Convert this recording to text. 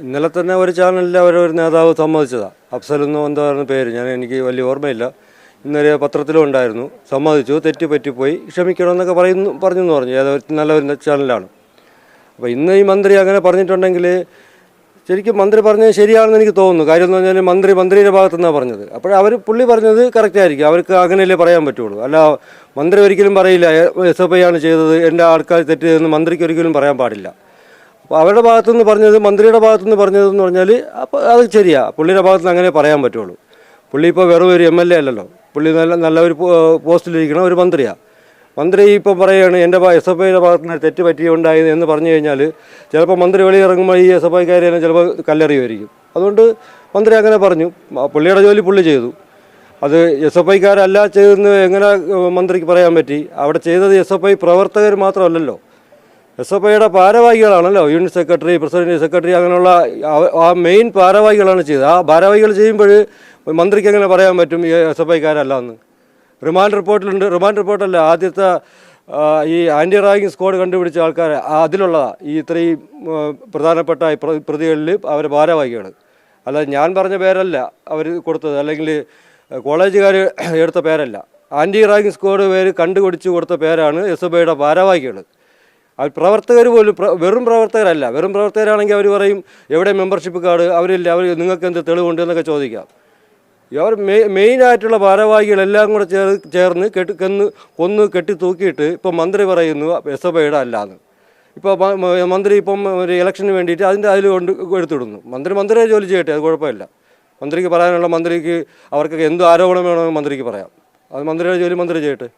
ഇന്നലെ തന്നെ ഒരു ചാനലിൽ അവരൊരു നേതാവ് സമ്മതിച്ചതാണ്. അഫ്സലെന്നോ എന്തായിരുന്നു പേര്, എനിക്ക് വലിയ ഓർമ്മയില്ല. ഇന്നലെ പത്രത്തിലും ഉണ്ടായിരുന്നു. സമ്മതിച്ചു, തെറ്റ് പറ്റിപ്പോയി, ക്ഷമിക്കണമെന്നൊക്കെ പറഞ്ഞെന്ന് പറഞ്ഞു. ഏതൊരു നല്ലൊരു ചാനലാണ്. അപ്പോൾ ഇന്ന് ഈ മന്ത്രി അങ്ങനെ പറഞ്ഞിട്ടുണ്ടെങ്കിൽ ശരിക്കും മന്ത്രി പറഞ്ഞത് ശരിയാണെന്ന് എനിക്ക് തോന്നുന്നു. കാര്യം എന്ന് പറഞ്ഞാൽ മന്ത്രിയുടെ ഭാഗത്തു നിന്നാണ് പറഞ്ഞത്. അപ്പോൾ പുള്ളി പറഞ്ഞത് കറക്റ്റായിരിക്കും. അവർക്ക് അങ്ങനെയല്ലേ പറയാൻ പറ്റുള്ളൂ. അല്ല, മന്ത്രി ഒരിക്കലും പറയില്ല SFI ആണ് ചെയ്തത്, എൻ്റെ ആൾക്കാർ തെറ്റ് ചെയ്തെന്ന് മന്ത്രിക്ക് ഒരിക്കലും പറയാൻ പാടില്ല. അപ്പോൾ അവരുടെ ഭാഗത്തുനിന്ന് പറഞ്ഞത്, മന്ത്രിയുടെ ഭാഗത്തുനിന്ന് പറഞ്ഞതെന്ന് പറഞ്ഞാൽ അപ്പോൾ അത് ശരിയാണ്. പുള്ളിയുടെ ഭാഗത്തുനിന്ന് അങ്ങനെ പറയാൻ പറ്റുള്ളൂ. പുള്ളി ഇപ്പോൾ വെറും ഒരു MLA അല്ലല്ലോ. പുള്ളി നല്ല ഒരു പോസ്റ്റിലിരിക്കണ ഒരു മന്ത്രിയാണ്. മന്ത്രി ഇപ്പം പറയുകയാണ് എൻ്റെ SFIയുടെ ഭാഗത്തുനിന്ന് തെറ്റ് പറ്റിയുണ്ടായത് എന്ന് പറഞ്ഞു കഴിഞ്ഞാൽ ചിലപ്പോൾ മന്ത്രി വെളിയിറങ്ങുമ്പോൾ ഈ SFIക്കാരെ തന്നെ ചിലപ്പോൾ കല്ലെറിയുമായിരിക്കും. അതുകൊണ്ട് മന്ത്രി അങ്ങനെ പറഞ്ഞു. പുള്ളിയുടെ ജോലി പുള്ളി ചെയ്തു. അത് SFIക്കാരല്ല ചെയ്തെന്ന് എങ്ങനെ മന്ത്രിക്ക് പറയാൻ പറ്റി? അവിടെ ചെയ്തത് SFI പ്രവർത്തകർ മാത്രമല്ലല്ലോ, SFIയുടെ ഭാരവാഹികളാണല്ലോ. യൂണിറ്റ് സെക്രട്ടറി, പ്രസിഡന്റ് സെക്രട്ടറി, അങ്ങനെയുള്ള ആ മെയിൻ ഭാരവാഹികളാണ് ചെയ്തത്. ആ ഭാരവാഹികൾ ചെയ്യുമ്പോൾ മന്ത്രിക്ക് എങ്ങനെ പറയാൻ പറ്റും ഈ SFIക്കാരല്ല എന്ന്? റിമാൻഡ് റിപ്പോർട്ടിലുണ്ട്. റിമാൻഡ് റിപ്പോർട്ടല്ല, ആദ്യത്തെ ഈ ആൻറ്റി റാഗിങ് സ്ക്വാഡ് കണ്ടുപിടിച്ച ആൾക്കാർ അതിലുള്ളതാണ്. ഈ ഇത്രയും പ്രധാനപ്പെട്ട പ്രതികളിൽ അവർ ഭാരവാഹികൾ. അല്ല, ഞാൻ പറഞ്ഞ പേരല്ല അവർ കൊടുത്തത്, അല്ലെങ്കിൽ കോളേജുകാർ എടുത്ത പേരല്ല. ആൻറ്റി റാഗിങ് സ്ക്വാഡ് പേര് കണ്ടുപിടിച്ച് കൊടുത്ത പേരാണ് SFIയുടെ ഭാരവാഹികൾ. അവർ പ്രവർത്തകർ പോലും വെറും പ്രവർത്തകരല്ല. വെറും പ്രവർത്തകരാണെങ്കിൽ അവർ പറയും എവിടെ മെമ്പർഷിപ്പ് കാർഡ്, അവരില്ല, നിങ്ങൾക്ക് എന്ത് തെളിവുണ്ട് എന്നൊക്കെ ചോദിക്കാം. അവർ മെയിനായിട്ടുള്ള ഭാരവാഹികളെല്ലാം കൂടെ ചേർന്ന് കൊന്ന് കെട്ടി തൂക്കിയിട്ട് ഇപ്പം മന്ത്രി പറയുന്നു SFIയുടെ അല്ലാന്ന്. ഇപ്പോൾ മന്ത്രി ഒരു ഇലക്ഷന് വേണ്ടിയിട്ട് അതിൽ എടുത്തിടുന്നു. മന്ത്രിയെ ജോലി ചെയ്യട്ടെ, അത് കുഴപ്പമില്ല. മന്ത്രിക്ക് പറയാനുള്ള, മന്ത്രിക്ക് അവർക്കൊക്കെ എന്ത് ആരോപണം വേണമെന്ന് മന്ത്രിക്ക് പറയാം. അത് മന്ത്രിയുടെ ജോലി മന്ത്രി ചെയ്യട്ടെ.